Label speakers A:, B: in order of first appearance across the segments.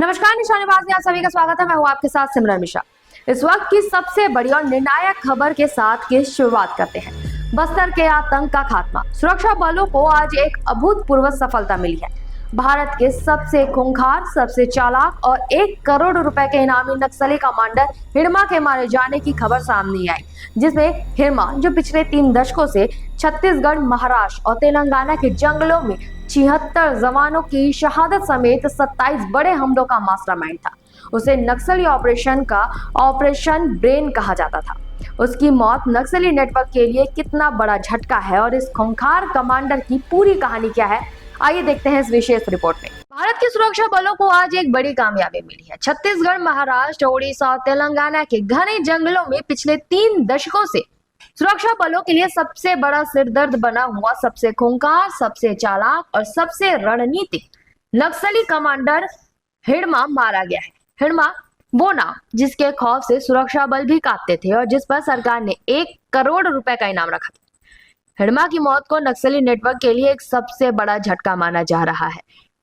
A: नमस्कार, निशानेबाज में आप सभी का स्वागत है। मैं हूं आपके साथ सिमरन मिश्रा। इस वक्त की सबसे बड़ी और निर्णायक खबर के साथ की शुरुआत करते हैं। बस्तर के आतंक का खात्मा। सुरक्षा बलों को आज एक अभूतपूर्व सफलता मिली है। भारत के सबसे खूंखार, सबसे चालाक और 1 करोड़ रुपए के इनामी नक्सली कमांडर हिड़मा के मारे जाने की खबर सामने आई, जिसमें हिड़मा, जो पिछले 3 दशकों से छत्तीसगढ़, महाराष्ट्र और तेलंगाना के जंगलों में 76 जवानों की शहादत समेत 27 बड़े हमलों का मास्टरमाइंड था। उसे नक्सली ऑपरेशन का ऑपरेशन ब्रेन कहा जाता था। उसकी मौत नक्सली नेटवर्क के लिए कितना बड़ा झटका है और इस खूंखार कमांडर की पूरी कहानी क्या है, आइए देखते हैं इस विशेष रिपोर्ट में। भारत के सुरक्षा बलों को आज एक बड़ी कामयाबी मिली है। छत्तीसगढ़, महाराष्ट्र, ओडिशा और तेलंगाना के घने जंगलों में पिछले 3 दशकों से सुरक्षा बलों के लिए सबसे बड़ा सिरदर्द बना हुआ, सबसे खूंखार, सबसे चालाक और सबसे रणनीतिक नक्सली कमांडर हिड़मा मारा गया है। हिड़मा वो नाम जिसके खौफ से सुरक्षा बल भी कांपते थे और जिस पर सरकार ने 1 करोड़ रुपए का इनाम रखा था। हिड़मा की मौत को नक्सली नेटवर्क के लिए एक सबसे बड़ा झटका माना जा रहा है।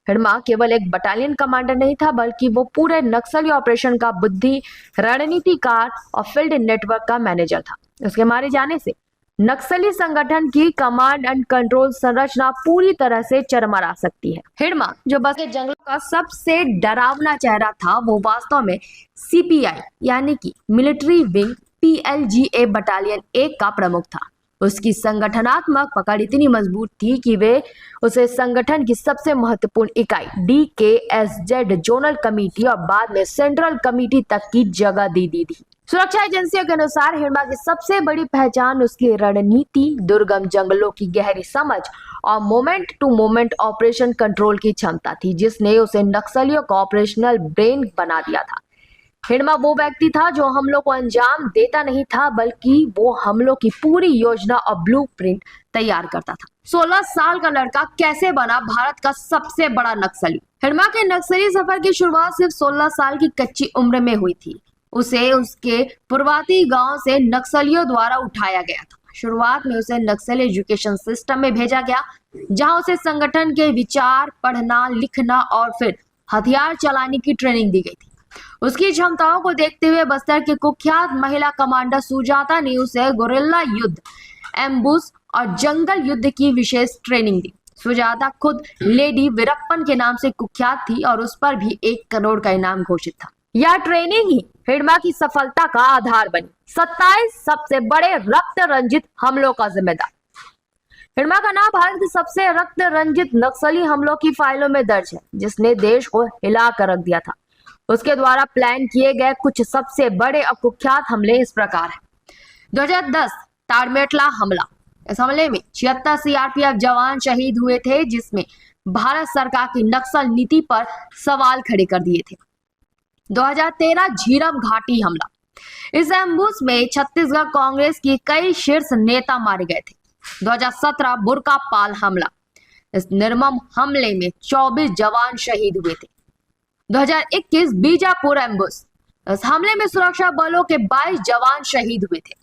A: हिड़मा केवल एक बटालियन कमांडर नहीं था, बल्कि वो पूरे नक्सली ऑपरेशन का बुद्धि, रणनीतिकार और फील्ड नेटवर्क का मैनेजर था। उसके मारे जाने से नक्सली संगठन की कमांड एंड कंट्रोल संरचना पूरी तरह से चरमरा सकती है। हिड़मा, जो बस के जंगलों का सबसे डरावना चेहरा था, वो वास्तव में सीपीआई यानी कि मिलिट्री विंग PLGA बटालियन 1 का प्रमुख था। उसकी संगठनात्मक पकड़ इतनी मजबूत थी कि वे उसे संगठन की सबसे महत्वपूर्ण इकाई DKSZ जोनल कमेटी और बाद में सेंट्रल कमेटी तक की जगह दी थी। सुरक्षा एजेंसियों के अनुसार हिड़मा की सबसे बड़ी पहचान उसकी रणनीति, दुर्गम जंगलों की गहरी समझ और moment to moment operation control की क्षमता थी, जिसने उसे नक्सलियों का ऑपरेशनल ब्रेन बना दिया था। हिड़मा वो व्यक्ति था जो हमलों को अंजाम देता नहीं था, बल्कि वो हमलों की पूरी योजना और ब्लूप्रिंट तैयार करता था। 16 साल का लड़का कैसे बना भारत का सबसे बड़ा नक्सली? हिड़मा के नक्सली सफर की शुरुआत सिर्फ 16 साल की कच्ची उम्र में हुई थी। उसे उसके पूर्ववर्ती गांव से नक्सलियों द्वारा उठाया गया था। शुरुआत में उसे नक्सली एजुकेशन सिस्टम में भेजा गया, जहां उसे संगठन के विचार, पढ़ना, लिखना और फिर हथियार चलाने की ट्रेनिंग दी गई थी। उसकी क्षमताओं को देखते हुए बस्तर के कुख्यात महिला कमांडर सुजाता ने उसे गुरिल्ला युद्ध, एम्बुश और जंगल युद्ध की विशेष ट्रेनिंग दी। सुजाता खुद लेडी वीरप्पन के नाम से कुख्यात थी और उस पर भी 1 करोड़ का इनाम घोषित था। यह ट्रेनिंग ही हिड़मा की सफलता का आधार बनी। 27 सबसे बड़े रक्त रंजित हमलों का जिम्मेदार। हिड़मा का नाम भारत के सबसे रक्त रंजित नक्सली हमलों की फाइलों में दर्ज है, जिसने देश को हिला कर रख दिया था। उसके द्वारा प्लान किए गए कुछ सबसे बड़े और कुख्यात हमले इस प्रकार हैं। 2010 ताड़मेटला हमला। इस हमले में 76 CRPF जवान शहीद हुए थे, जिसमें भारत सरकार की नक्सल नीति पर सवाल खड़े कर दिए थे। 2013 झीरम घाटी हमला। इस एम्बुश में छत्तीसगढ़ कांग्रेस की कई शीर्ष नेता मारे गए थे। 2017 बुरकापाल हमला। इस निर्मम हमले में 24 जवान शहीद हुए थे। 2021 बीजापुर एम्बुश। इस हमले में सुरक्षा बलों के 22 जवान शहीद हुए थे।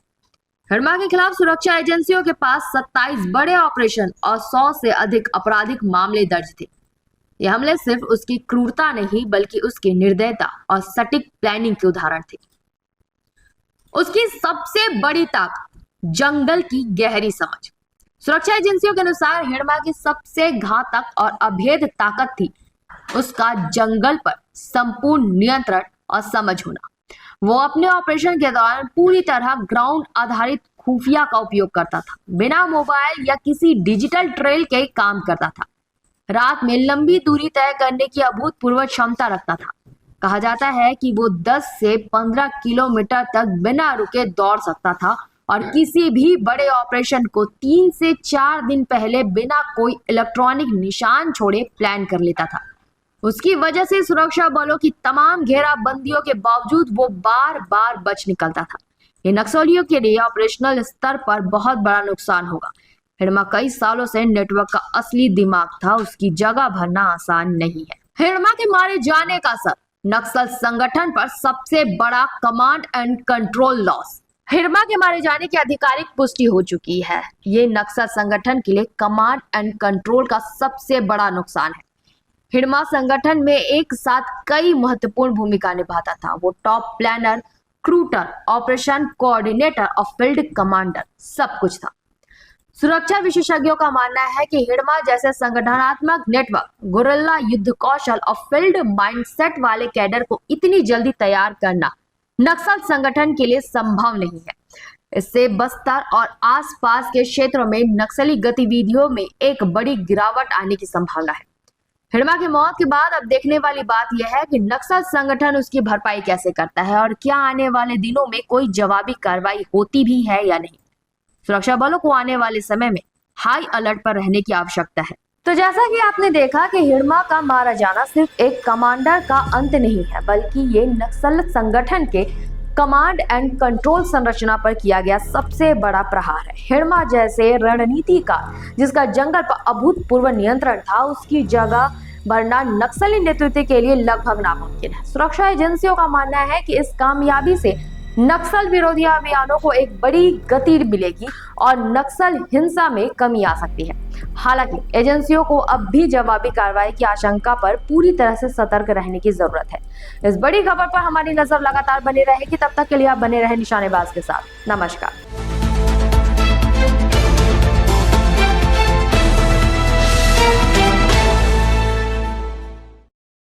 A: हिड़मा के खिलाफ सुरक्षा एजेंसियों के पास 27 बड़े ऑपरेशन और 100 से अधिक आपराधिक मामले दर्ज थे। ये हमले सिर्फ उसकी क्रूरता नहीं, बल्कि उसकी निर्दयता और सटीक प्लानिंग के उदाहरण थे। उसकी सबसे बड़ी ताकत जंगल की गहरी समझ। सुरक्षा एजेंसियों के अनुसार हिड़मा की सबसे घातक और अभेद ताकत थी उसका जंगल पर संपूर्ण नियंत्रण और समझ होना। वो अपने ऑपरेशन के दौरान पूरी तरह ग्राउंड आधारित खुफिया का उपयोग करता था, बिना मोबाइल या किसी डिजिटल ट्रेल के काम करता था। रात में लंबी दूरी तय करने की अभूतपूर्व क्षमता रखता था। कहा जाता है कि वो 10 से 15 किलोमीटर तक बिना रुके दौड़ सकता था और किसी भी बड़े ऑपरेशन को 3 से 4 दिन पहले बिना कोई इलेक्ट्रॉनिक निशान छोड़े प्लान कर लेता था। उसकी वजह से सुरक्षा बलों की तमाम घेराबंदियों के बावजूद वो बार बार बच निकलता था। ये नक्सलियों के लिए ऑपरेशनल स्तर पर बहुत बड़ा नुकसान होगा। हिड़मा कई सालों से नेटवर्क का असली दिमाग था, उसकी जगह भरना आसान नहीं है। हिड़मा के मारे जाने का असर नक्सल संगठन पर सबसे बड़ा command and control loss. Hidma के मारे जाने की आधिकारिक पुष्टि हो चुकी है। ये नक्सल संगठन के लिए कमांड एंड कंट्रोल का सबसे बड़ा नुकसान है। हिडमा संगठन में एक साथ कई महत्वपूर्ण भूमिका निभाता था। वो टॉप प्लानर, क्रूटर, ऑपरेशन कोऑर्डिनेटर और फील्ड कमांडर सब कुछ था। सुरक्षा विशेषज्ञों का मानना है कि हिडमा जैसे संगठनात्मक नेटवर्क, गुरिल्ला युद्ध कौशल और फील्ड माइंडसेट वाले कैडर को इतनी जल्दी तैयार करना नक्सल संगठन के लिए संभव नहीं है। इससे बस्तर और आसपास के क्षेत्रों में नक्सली गतिविधियों में एक बड़ी गिरावट आने की संभावना है। हिडमा की मौत के बाद अब देखने वाली बात यह है कि नक्सल संगठन उसकी भरपाई कैसे करता है और क्या आने वाले दिनों में कोई जवाबी कार्रवाई होती भी है या नहीं। सुरक्षा बलों को आने वाले समय में हाई अलर्ट पर रहने की आवश्यकता है। तो जैसा कि आपने देखा कि हिडमा का मारा जाना सिर्फ एक कमांडर का अंत नहीं है, बल्कि ये नक्सल संगठन के कमांड एंड कंट्रोल संरचना पर किया गया सबसे बड़ा प्रहार है। हिडमा जैसे रणनीतिकार जिसका जंगल पर अभूतपूर्व नियंत्रण था, उसकी जगह भरना नक्सली नेतृत्व के लिए लगभग नामुमकिन है। सुरक्षा एजेंसियों का मानना है कि इस कामयाबी से नक्सल विरोधी अभियानों को एक बड़ी गति मिलेगी और नक्सल हिंसा में कमी आ सकती है। हालांकि एजेंसियों को अब भी जवाबी कार्रवाई की आशंका पर पूरी तरह से सतर्क रहने की जरूरत है। इस बड़ी खबर पर हमारी नजर लगातार बनी रहेगी। तब तक के लिए आप बने रहे निशानेबाज के साथ। नमस्कार।